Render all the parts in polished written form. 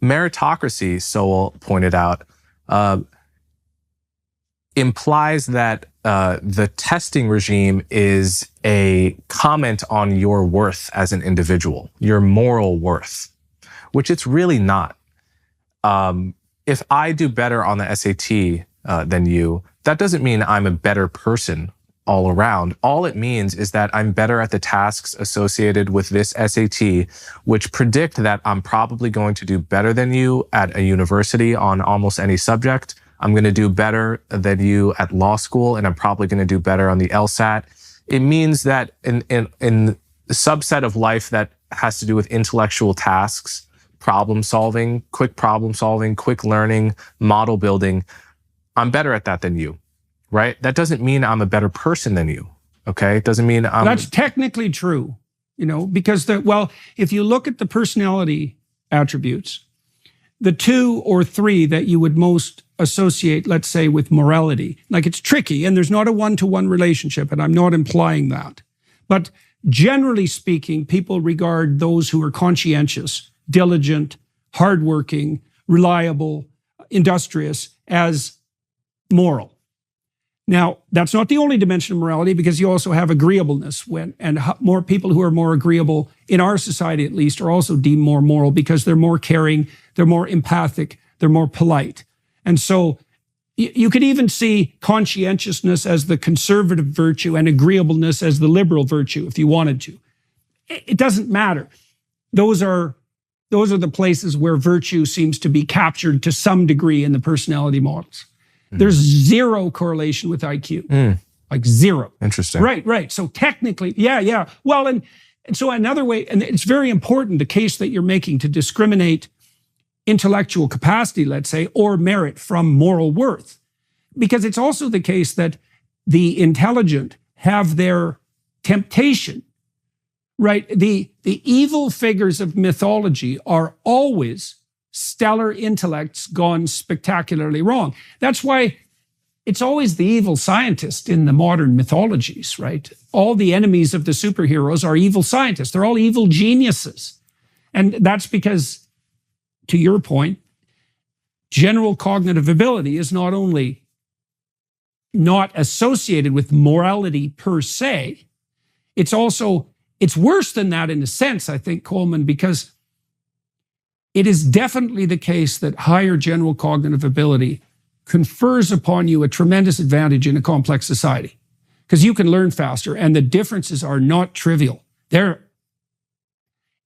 Meritocracy, Sowell pointed out, implies that the testing regime is a comment on your worth as an individual, your moral worth, which it's really not. If I do better on the SAT than you, that doesn't mean I'm a better person all around. All it means is that I'm better at the tasks associated with this SAT, which predict that I'm probably going to do better than you at a university on almost any subject. I'm going to do better than you at law school, and I'm probably going to do better on the LSAT. It means that in the subset of life that has to do with intellectual tasks, problem solving, quick learning, model building, I'm better at that than you, right? That doesn't mean I'm a better person than you, okay? It doesn't mean I'm... That's technically true, because if you look at the personality attributes, the 2 or 3 that you would most associate, let's say, with morality, like it's tricky and there's not a one-to-one relationship, and I'm not implying that. But generally speaking, people regard those who are conscientious, diligent, hardworking, reliable, industrious as moral. Now, that's not the only dimension of morality, because you also have agreeableness, and more people who are more agreeable in our society, at least, are also deemed more moral because they're more caring, they're more empathic, they're more polite. And so you could even see conscientiousness as the conservative virtue and agreeableness as the liberal virtue, if you wanted to. It doesn't matter. Those are the places where virtue seems to be captured to some degree in the personality models. There's zero correlation with IQ, like zero. Interesting. Right. So technically, yeah. Well, and so another way, and it's very important, the case that you're making to discriminate intellectual capacity, let's say, or merit from moral worth, because it's also the case that the intelligent have their temptation, right? The evil figures of mythology are always stellar intellects gone spectacularly wrong. That's why it's always the evil scientist in the modern mythologies, right? All the enemies of the superheroes are evil scientists. They're all evil geniuses. And that's because, to your point, general cognitive ability is not only not associated with morality per se, it's worse than that in a sense, I think, Coleman, because it is definitely the case that higher general cognitive ability confers upon you a tremendous advantage in a complex society, because you can learn faster, and the differences are not trivial.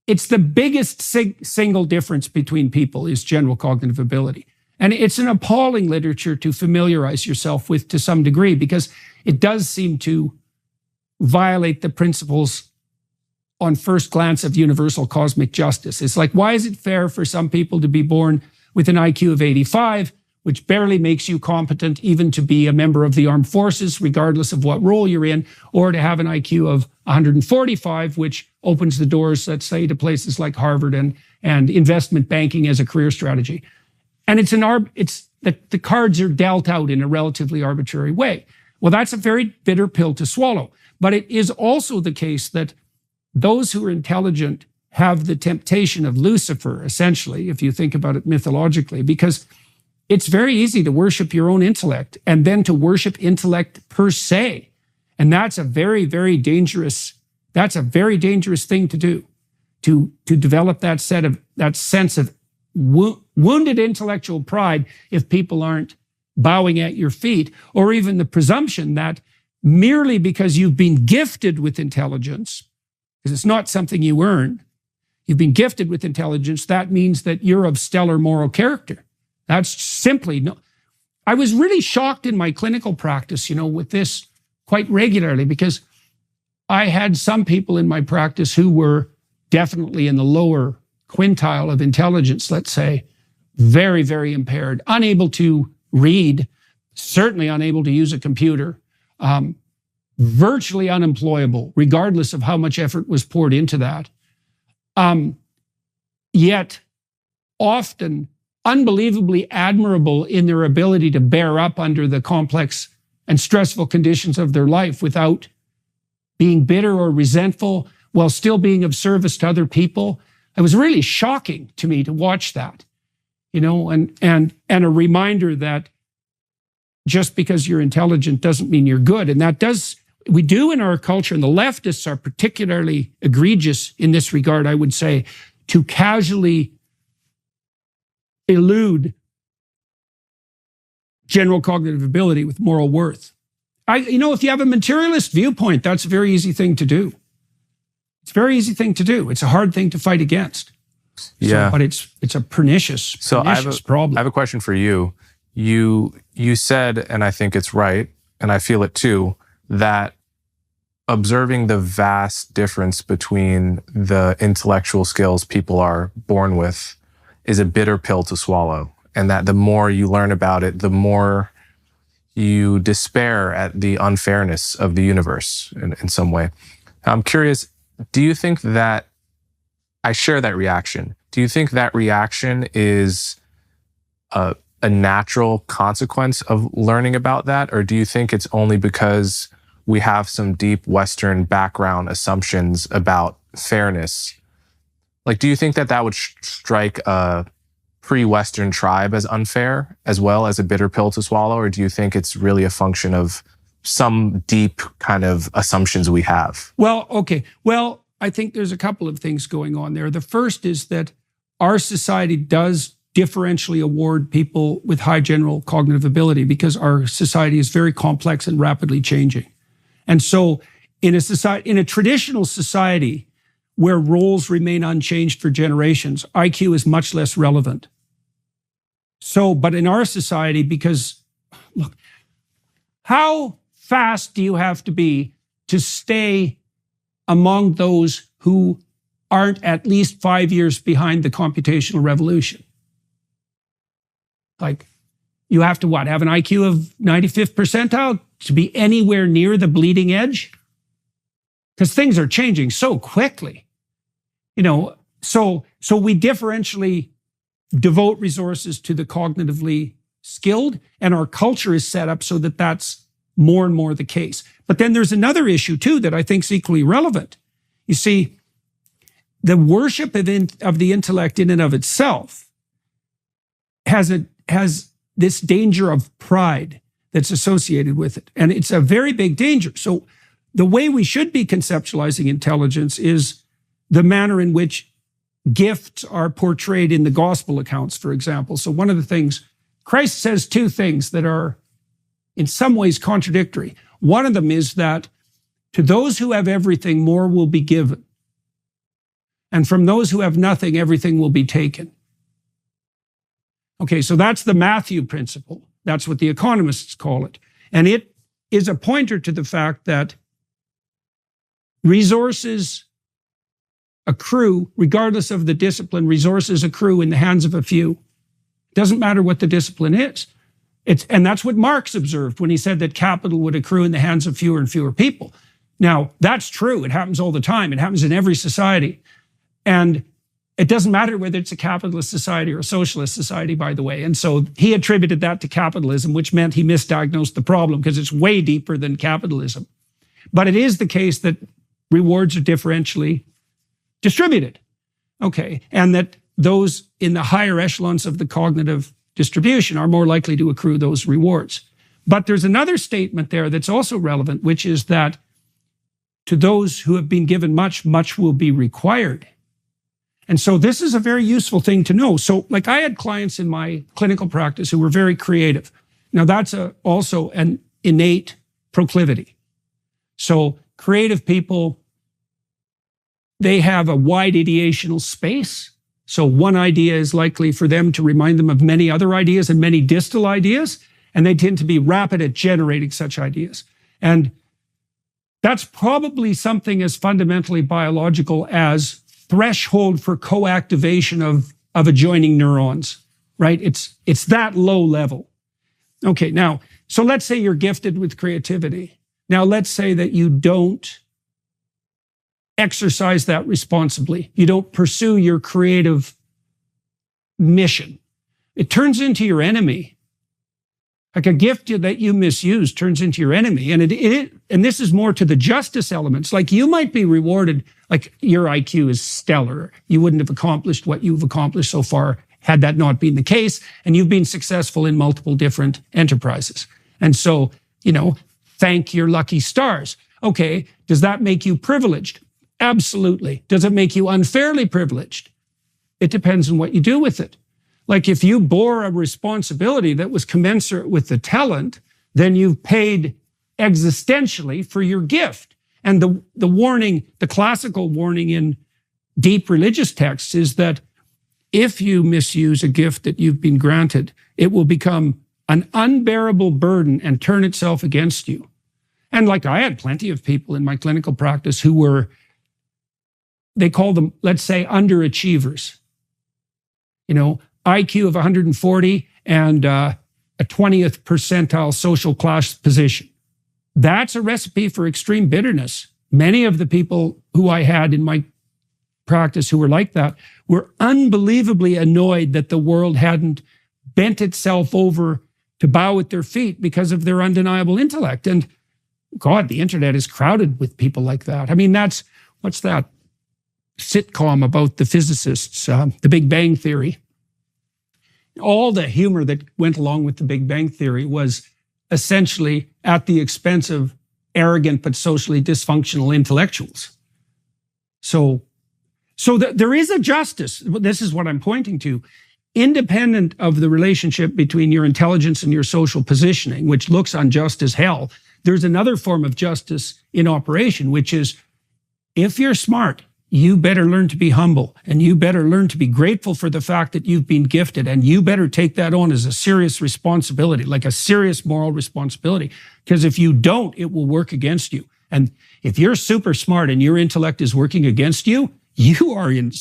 It's the biggest single difference between people is general cognitive ability. And it's an appalling literature to familiarize yourself with to some degree, because it does seem to violate the principles on first glance of universal cosmic justice. It's like, why is it fair for some people to be born with an IQ of 85, which barely makes you competent even to be a member of the armed forces, regardless of what role you're in, or to have an IQ of 145, which opens the doors, let's say, to places like Harvard and investment banking as a career strategy. And the cards are dealt out in a relatively arbitrary way. Well, that's a very bitter pill to swallow. But it is also the case that those who are intelligent have the temptation of Lucifer, essentially, if you think about it mythologically, because it's very easy to worship your own intellect and then to worship intellect per se. And that's a very, very dangerous thing to do, to develop that sense of wounded intellectual pride if people aren't bowing at your feet, or even the presumption that merely because you've been gifted with intelligence, because it's not something you earn, you've been gifted with intelligence, that means that you're of stellar moral character. That's simply no. I was really shocked in my clinical practice, with this quite regularly, because I had some people in my practice who were definitely in the lower quintile of intelligence, let's say, very, very impaired, unable to read, certainly unable to use a computer, virtually unemployable, regardless of how much effort was poured into that. Yet often unbelievably admirable in their ability to bear up under the complex and stressful conditions of their life without being bitter or resentful, while still being of service to other people. It was really shocking to me to watch that. and a reminder that just because you're intelligent doesn't mean you're good. And we do in our culture, and the leftists are particularly egregious in this regard, I would say, to casually elude general cognitive ability with moral worth. If you have a materialist viewpoint, that's a very easy thing to do. It's a very easy thing to do. It's a hard thing to fight against. Yeah. But it's a pernicious problem. I have a question for you. You said, and I think it's right, and I feel it too, that observing the vast difference between the intellectual skills people are born with is a bitter pill to swallow. And that the more you learn about it, the more you despair at the unfairness of the universe in some way. I'm curious, do you think that I share that reaction? Do you think that reaction is a natural consequence of learning about that? Or do you think it's only because we have some deep Western background assumptions about fairness? Like, do you think that would strike a pre-Western tribe as unfair as well as a bitter pill to swallow? Or do you think it's really a function of some deep kind of assumptions we have? Well, okay. Well, I think there's a couple of things going on there. The first is that our society does differentially award people with high general cognitive ability because our society is very complex and rapidly changing. And so in a traditional society where roles remain unchanged for generations, IQ is much less relevant. But in our society, because look, how fast do you have to be to stay among those who aren't at least 5 years behind the computational revolution? Like, you have to have an IQ of 95th percentile to be anywhere near the bleeding edge? Because things are changing so quickly. So we differentially devote resources to the cognitively skilled, and our culture is set up so that that's more and more the case. But then there's another issue too that I think is equally relevant. You see, the worship of the intellect in and of itself has this danger of pride that's associated with it. And it's a very big danger. So the way we should be conceptualizing intelligence is the manner in which gifts are portrayed in the gospel accounts, for example. So one of the things, Christ says two things that are in some ways contradictory. One of them is that to those who have everything, more will be given. And from those who have nothing, everything will be taken. Okay, so that's the Matthew principle. That's what the economists call it. And it is a pointer to the fact that resources accrue, regardless of the discipline, resources accrue in the hands of a few. It doesn't matter what the discipline is. And that's what Marx observed when he said that capital would accrue in the hands of fewer and fewer people. Now, that's true. It happens all the time. It happens in every society. And it doesn't matter whether it's a capitalist society or a socialist society, by the way. And so he attributed that to capitalism, which meant he misdiagnosed the problem because it's way deeper than capitalism. But it is the case that rewards are differentially distributed. Okay. And that those in the higher echelons of the cognitive distribution are more likely to accrue those rewards. But there's another statement there that's also relevant, which is that to those who have been given much, much will be required. And so this is a very useful thing to know. So like I had clients in my clinical practice who were very creative. Now that's also an innate proclivity. So creative people, they have a wide ideational space. So one idea is likely for them to remind them of many other ideas and many distal ideas, and they tend to be rapid at generating such ideas. And that's probably something as fundamentally biological as threshold for co-activation of adjoining neurons, right? It's that low level. Okay, now, so let's say you're gifted with creativity. Now, let's say that you don't exercise that responsibly. You don't pursue your creative mission. It turns into your enemy. Like a gift that you misuse turns into your enemy. And and this is more to the justice elements. Like you might be rewarded, like your IQ is stellar. You wouldn't have accomplished what you've accomplished so far had that not been the case, and you've been successful in multiple different enterprises. And so, thank your lucky stars. Okay, does that make you privileged? Absolutely. Does it make you unfairly privileged? It depends on what you do with it. Like if you bore a responsibility that was commensurate with the talent, then you've paid existentially for your gift. And the warning, the classical warning in deep religious texts is that if you misuse a gift that you've been granted, it will become an unbearable burden and turn itself against you. And like I had plenty of people in my clinical practice who were, they call them, let's say, underachievers. IQ of 140 and a 20th percentile social class position. That's a recipe for extreme bitterness. Many of the people who I had in my practice who were like that were unbelievably annoyed that the world hadn't bent itself over to bow at their feet because of their undeniable intellect. And God, the internet is crowded with people like that. I mean, what's that sitcom about the physicists, The Big Bang Theory? All the humor that went along with the Big Bang Theory was essentially at the expense of arrogant but socially dysfunctional intellectuals. So there is a justice. This is what I'm pointing to. Independent of the relationship between your intelligence and your social positioning, which looks unjust as hell, there's another form of justice in operation, which is if you're smart, you better learn to be humble, and you better learn to be grateful for the fact that you've been gifted, and you better take that on as a serious responsibility, like a serious moral responsibility. Because if you don't, it will work against you. And if you're super smart and your intellect is working against you, you are in